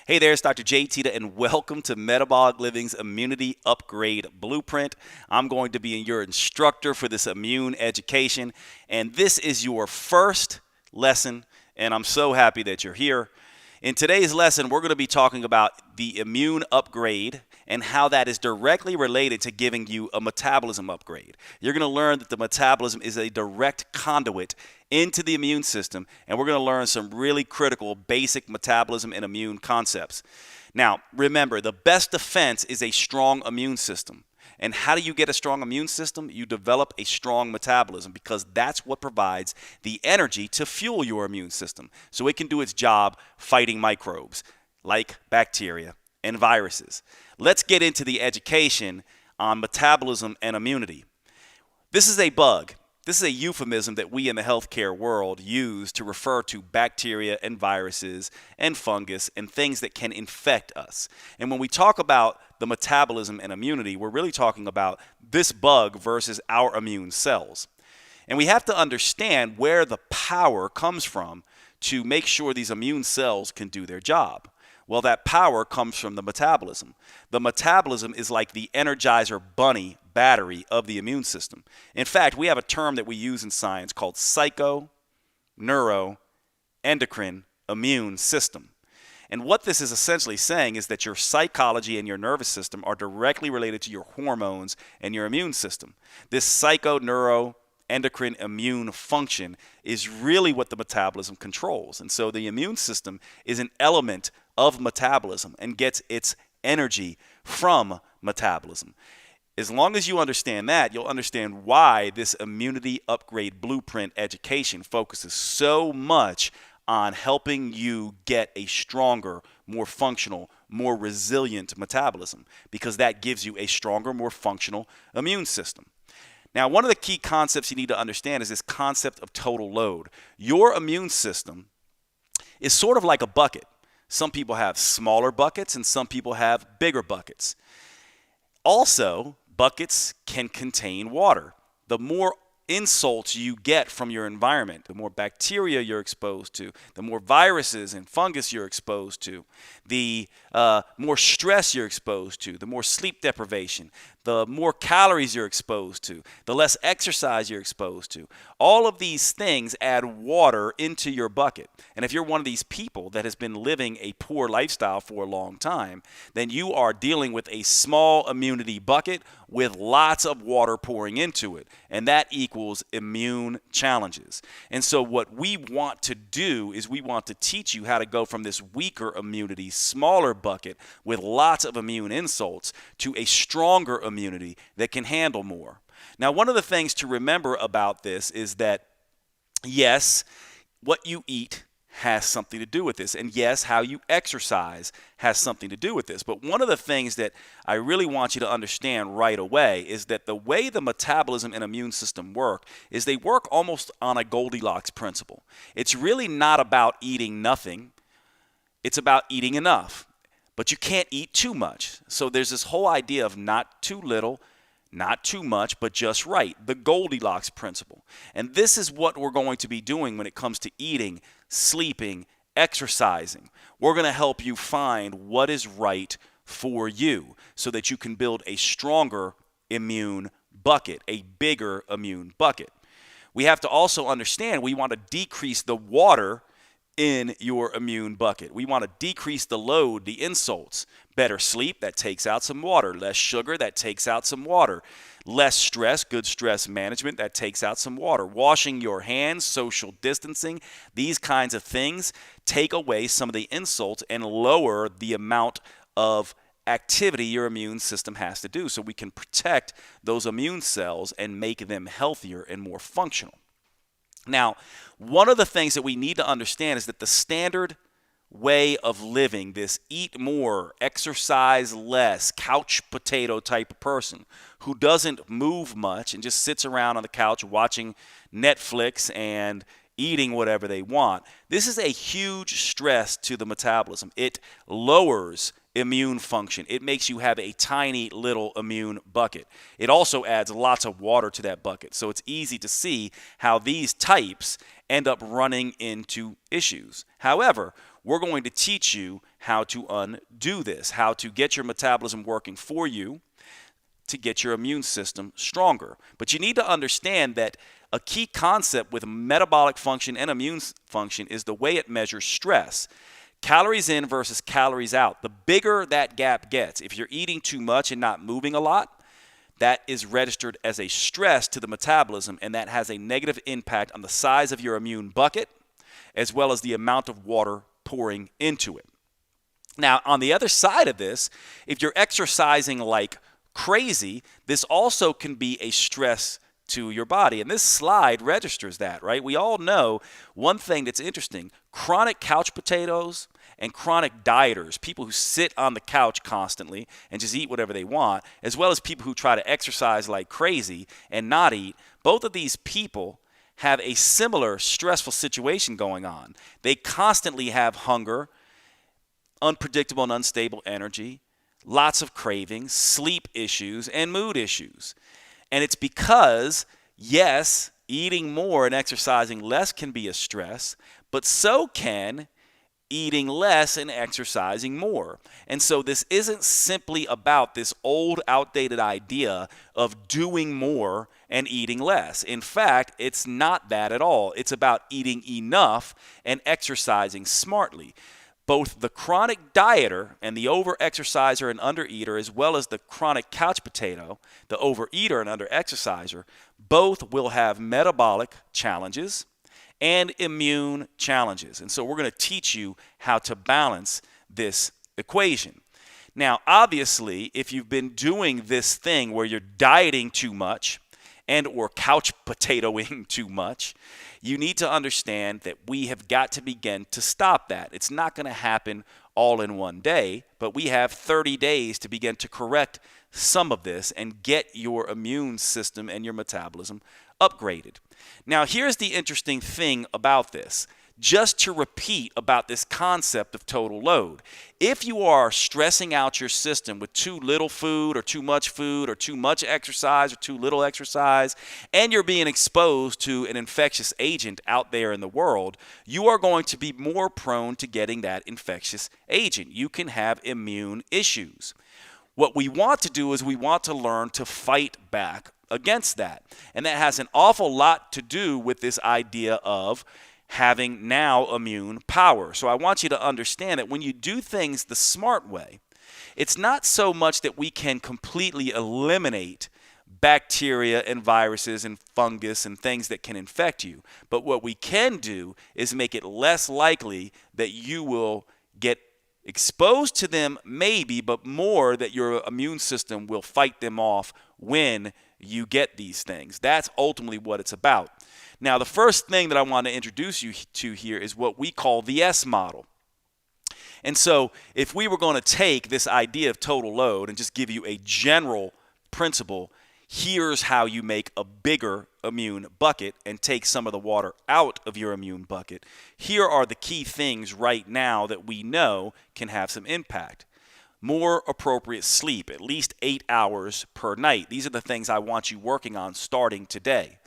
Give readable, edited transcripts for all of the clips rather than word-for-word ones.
Hey there, it's Dr. Jade Teta, and welcome to Metabolic Living's Immunity Upgrade Blueprint. I'm going to be your instructor for this immune education, and this is your first lesson, and I'm so happy that you're here. In today's lesson, we're going to be talking about the immune upgrade and how that is directly related to giving you a metabolism upgrade. You're going to learn that the metabolism is a direct conduit into the immune system, and we're going to learn some really critical basic metabolism and immune concepts. Now, remember, the best defense is a strong immune system. And how do you get a strong immune system? You develop a strong metabolism, because that's what provides the energy to fuel your immune system so it can do its job fighting microbes like bacteria and viruses. Let's get into the education on metabolism and immunity. This is a bug. This is a euphemism that we in the healthcare world use to refer to bacteria and viruses and fungus and things that can infect us. And when we talk about the metabolism and immunity, we're really talking about this bug versus our immune cells. And we have to understand where the power comes from to make sure these immune cells can do their job. Well, that power comes from the metabolism. The metabolism is like the Energizer Bunny battery of the immune system. In fact, we have a term that we use in science called psycho-neuro-endocrine immune system. And what this is essentially saying is that your psychology and your nervous system are directly related to your hormones and your immune system. This psycho-neuro-endocrine immune function is really what the metabolism controls. And so the immune system is an element of metabolism and gets its energy from metabolism. As long as you understand that, you'll understand why this immunity upgrade blueprint education focuses so much on helping you get a stronger, more functional, more resilient metabolism, because that gives you a stronger, more functional immune system. Now, one of the key concepts you need to understand is this concept of total load. Your immune system is sort of like a bucket. Some people have smaller buckets and some people have bigger buckets. Also, buckets can contain water. The more insults you get from your environment, the more bacteria you're exposed to, the more viruses and fungus you're exposed to, the more stress you're exposed to, the more sleep deprivation, the more calories you're exposed to, the less exercise you're exposed to. All of these things add water into your bucket. And if you're one of these people that has been living a poor lifestyle for a long time, then you are dealing with a small immunity bucket with lots of water pouring into it. And that equals immune challenges. And so what we want to do is we want to teach you how to go from this weaker immunity, smaller bucket with lots of immune insults to a stronger immunity that can handle more. Now, one of the things to remember about this is that, yes, what you eat has something to do with this. And yes, how you exercise has something to do with this. But one of the things that I really want you to understand right away is that the way the metabolism and immune system work is they work almost on a Goldilocks principle. It's really not about eating nothing. It's about eating enough. But you can't eat too much. So there's this whole idea of not too little, not too much, but just right. The Goldilocks principle. And this is what we're going to be doing when it comes to eating, sleeping, exercising. We're going to help you find what is right for you so that you can build a stronger immune bucket, a bigger immune bucket. We have to also understand we want to decrease the water in your immune bucket. We want to decrease the load, the insults. Better sleep, that takes out some water. Less sugar, that takes out some water. Less stress, good stress management, that takes out some water. Washing your hands, social distancing, these kinds of things take away some of the insults and lower the amount of activity your immune system has to do so we can protect those immune cells and make them healthier and more functional. Now, one of the things that we need to understand is that the standard way of living, this eat more, exercise less, couch potato type of person who doesn't move much and just sits around on the couch watching Netflix and eating whatever they want, this is a huge stress to the metabolism. It lowers immune function. It makes you have a tiny little immune bucket. It also adds lots of water to that bucket. So it's easy to see how these types end up running into issues. However, we're going to teach you how to undo this, how to get your metabolism working for you to get your immune system stronger. But you need to understand that a key concept with metabolic function and immune function is the way it measures stress. Calories in versus calories out. The bigger that gap gets, if you're eating too much and not moving a lot, that is registered as a stress to the metabolism, and that has a negative impact on the size of your immune bucket as well as the amount of water pouring into it. Now, on the other side of this, if you're exercising like crazy, this also can be a stress to your body. And this slide registers that, right? We all know one thing that's interesting. Chronic couch potatoes and chronic dieters, people who sit on the couch constantly and just eat whatever they want, as well as people who try to exercise like crazy and not eat, both of these people have a similar stressful situation going on. They constantly have hunger, unpredictable and unstable energy, lots of cravings, sleep issues, and mood issues. And it's because, yes, eating more and exercising less can be a stress, but so can eating less and exercising more. And so this isn't simply about this old, outdated idea of doing more and eating less. In fact, it's not that at all. It's about eating enough and exercising smartly. Both the chronic dieter and the over-exerciser and under-eater, as well as the chronic couch potato, the over-eater and under-exerciser, both will have metabolic challenges and immune challenges. And so we're going to teach you how to balance this equation. Now, obviously, if you've been doing this thing where you're dieting too much and or couch potatoing too much, you need to understand that we have got to begin to stop that. It's not going to happen all in one day, but we have 30 days to begin to correct some of this and get your immune system and your metabolism upgraded. Now, here's the interesting thing about this. Just to repeat about this concept of total load. If you are stressing out your system with too little food or too much exercise or too little exercise, and you're being exposed to an infectious agent out there in the world, you are going to be more prone to getting that infectious agent. You can have immune issues. What we want to do is we want to learn to fight back against that. And that has an awful lot to do with this idea of having now immune power. So I want you to understand that when you do things the smart way, it's not so much that we can completely eliminate bacteria and viruses and fungus and things that can infect you. But what we can do is make it less likely that you will get exposed to them, maybe, but more that your immune system will fight them off when you get these things. That's ultimately what it's about. Now, the first thing that I want to introduce you to here is what we call the S model. And so if we were going to take this idea of total load and just give you a general principle, here's how you make a bigger immune bucket and take some of the water out of your immune bucket. Here are the key things right now that we know can have some impact. More appropriate sleep, at least 8 hours per night. These are the things I want you working on starting today.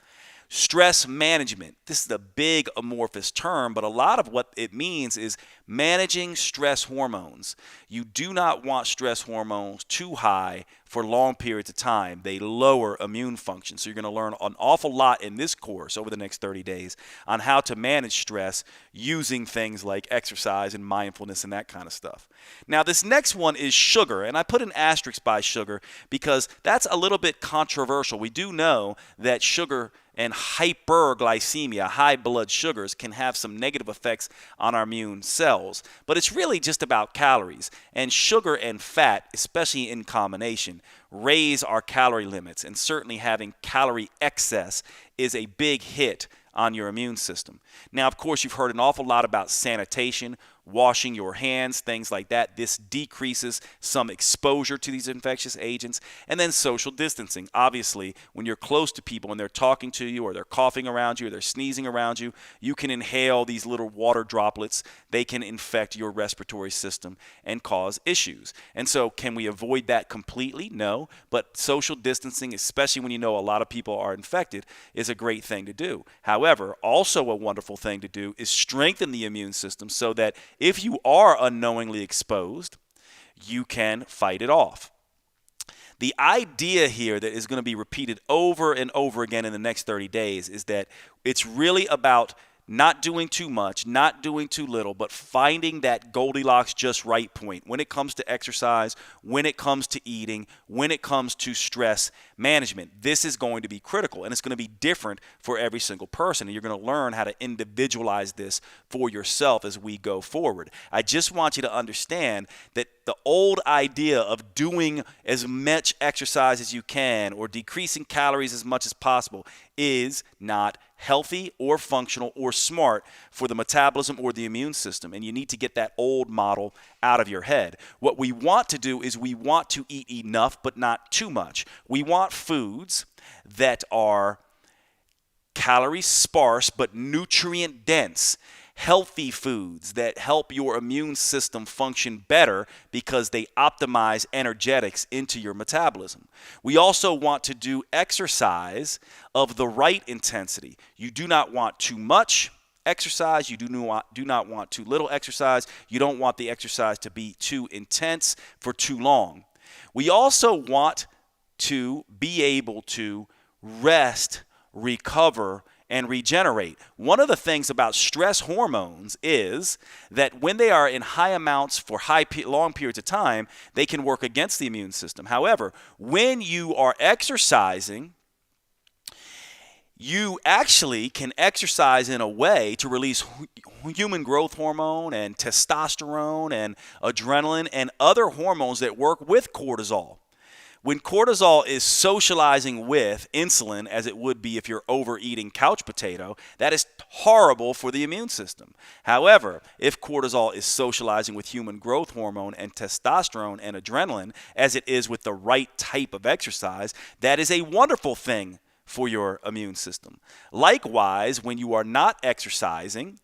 Stress management. This is a big amorphous term, but a lot of what it means is managing stress hormones. You do not want stress hormones too high for long periods of time. They lower immune function. So you're going to learn an awful lot in this course over the next 30 days on how to manage stress using things like exercise and mindfulness and that kind of stuff. Now, this next one is sugar, and I put an asterisk by sugar because that's a little bit controversial. We do know that sugar and hyperglycemia, high blood sugars, can have some negative effects on our immune cells. But it's really just about calories. And sugar and fat, especially in combination, raise our calorie limits. And certainly having calorie excess is a big hit on your immune system. Now, of course, you've heard an awful lot about sanitation, washing your hands, things like that. This decreases some exposure to these infectious agents. And then social distancing. Obviously, when you're close to people and they're talking to you or they're coughing around you or they're sneezing around you, you can inhale these little water droplets. They can infect your respiratory system and cause issues. And so can we avoid that completely? No. But social distancing, especially when you know a lot of people are infected, is a great thing to do. However, also a wonderful thing to do is strengthen the immune system so that if you are unknowingly exposed, you can fight it off. The idea here that is going to be repeated over and over again in the next 30 days is that it's really about not doing too much, not doing too little, but finding that Goldilocks just right point when it comes to exercise, when it comes to eating, when it comes to stress management. This is going to be critical, and it's going to be different for every single person, and you're going to learn how to individualize this for yourself as we go forward. I just want you to understand that the old idea of doing as much exercise as you can or decreasing calories as much as possible is not healthy or functional or smart for the metabolism or the immune system, and you need to get that old model out of your head. What we want to do is we want to eat enough but not too much. We want foods that are calorie sparse but nutrient dense. Healthy foods that help your immune system function better because they optimize energetics into your metabolism. We also want to do exercise of the right intensity. You do not want too much exercise. You do not want too little exercise. You don't want the exercise to be too intense for too long. We also want to be able to rest, recover, and regenerate. One of the things about stress hormones is that when they are in high amounts for long periods of time, they can work against the immune system. However, when you are exercising, you actually can exercise in a way to release human growth hormone and testosterone and adrenaline and other hormones that work with cortisol. When cortisol is socializing with insulin, as it would be if you're overeating couch potato, that is horrible for the immune system. However, if cortisol is socializing with human growth hormone and testosterone and adrenaline, as it is with the right type of exercise, that is a wonderful thing for your immune system. Likewise, when you are not exercising,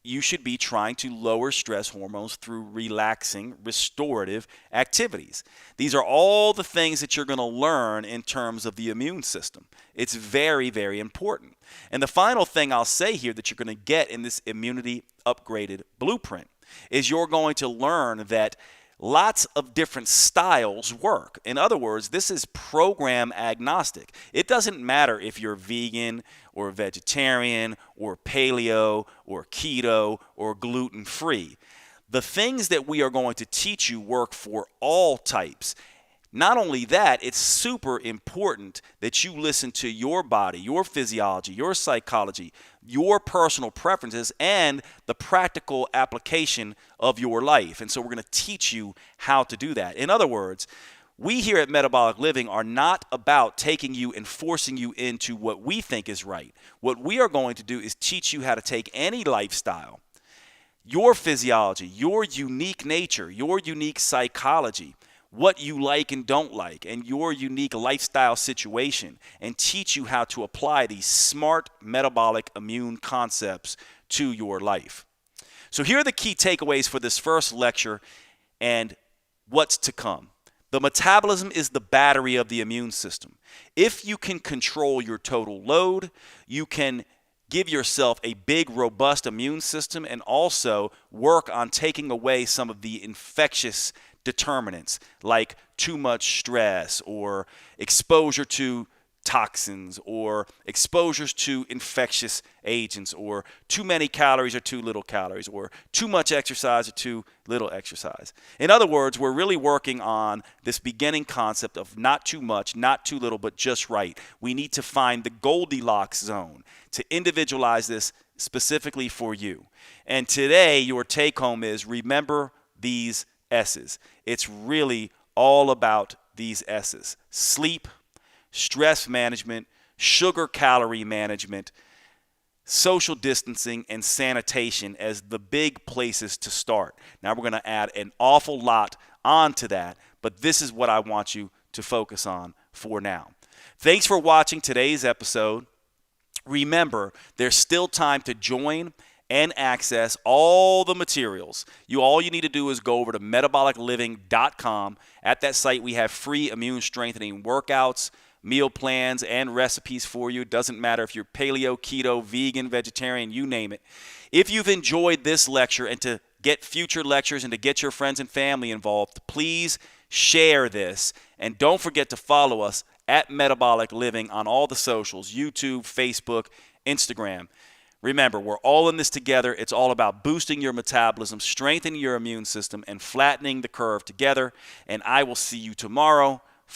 you should be trying to lower stress hormones through relaxing, restorative activities. These are all the things that you're going to learn in terms of the immune system. It's very, very important. And the final thing I'll say here that you're going to get in this immunity upgraded blueprint is you're going to learn that lots of different styles work. In other words, this is program agnostic. It doesn't matter if you're vegan or vegetarian or paleo or keto or gluten-free. The things that we are going to teach you work for all types. Not only that, it's super important that you listen to your body, your physiology, your psychology, your personal preferences, and the practical application of your life. And so we're going to teach you how to do that. In other words, we here at Metabolic Living are not about taking you and forcing you into what we think is right. What we are going to do is teach you how to take any lifestyle, your physiology, your unique nature, your unique psychology, what you like and don't like, and your unique lifestyle situation, and teach you how to apply these smart metabolic immune concepts to your life. So here are the key takeaways for this first lecture and what's to come. The metabolism is the battery of the immune system. If you can control your total load, you can give yourself a big, robust immune system and also work on taking away some of the infectious determinants like too much stress or exposure to toxins or exposures to infectious agents or too many calories or too little calories or too much exercise or too little exercise. In other words, we're really working on this beginning concept of not too much, not too little, but just right. We need to find the Goldilocks zone to individualize this specifically for you. And today your take home is remember these S's. It's really all about these S's: sleep, stress management, sugar calorie management, social distancing, and sanitation as the big places to start. Now we're going to add an awful lot onto that, but this is what I want you to focus on for now. Thanks for watching today's episode. Remember, there's still time to join and access all the materials. All you need to do is go over to metabolicliving.com. At that site, we have free immune strengthening workouts, meal plans, and recipes for you. It doesn't matter if you're paleo, keto, vegan, vegetarian, you name it. If you've enjoyed this lecture and to get future lectures and to get your friends and family involved, please share this. And don't forget to follow us at Metabolic Living on all the socials, YouTube, Facebook, Instagram. Remember, we're all in this together. It's all about boosting your metabolism, strengthening your immune system, and flattening the curve together. And I will see you tomorrow.